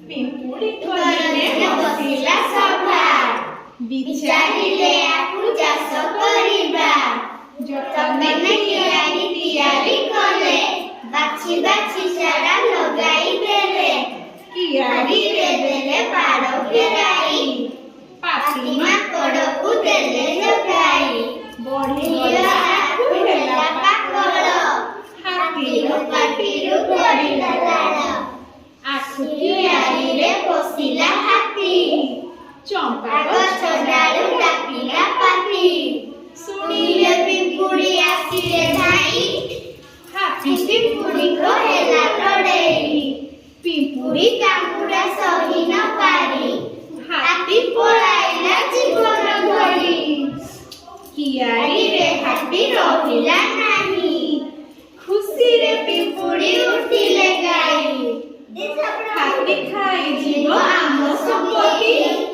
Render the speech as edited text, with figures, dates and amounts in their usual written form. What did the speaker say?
ପିମ୍ପୁଡ଼ି କୋଳରେ ବସିଲା ସଭା। ବିଚାରିଲେ ଆକୁ ଚାଷ କରିବା। ଯତନେ ତିଆରି କଲେ। ବାଛି ବାଛି ଚାରା ଲଗାଇ ଦେଲେ। କିଆରୀରେ ଦେଲେ ବାଡ଼ ଘେରାଇ। ପାତି ମାଙ୍କଡ଼କୁ ଦେଲେ ଜଗାଇ। ବଢ଼ିଗଲା ଆଖୁ ହେଲା ପାକଳ। ହାତୀର ପାଟିରୁ ଗଡ଼ିଲା ଲାଳ। ଆଖୁ କିଆରୀରେ ବସିଲା ହାତୀ। ଚମ୍ପା ଗଛ ଡାଳୁ ଡାକିଲା ପାତି। ଶୁଣିଲେ ପିମ୍ପୁଡ଼ି ଆସିଲେ ଧାଇଁ। ହାତୀ ପିମ୍ପୁଡ଼ିଙ୍କ ହେଲା ଲଢ଼େଇ। ପିମ୍ପୁଡ଼ି କାମୁଡ଼ା ସହି ନ ପାରି। ହାତୀ ପଳାଇଲା ଜୀବନ ଧରି। କିଆରୀରେ ହାତୀ ରହିଲା ନାହିଁ। ଖୁସିରେ ପିମ୍ପୁଡ଼ି ଉଠିଲେ ଗାଇ। ହାତୀ ଖାଇଯିବ ଆମ ସମ୍ପତ୍ତି।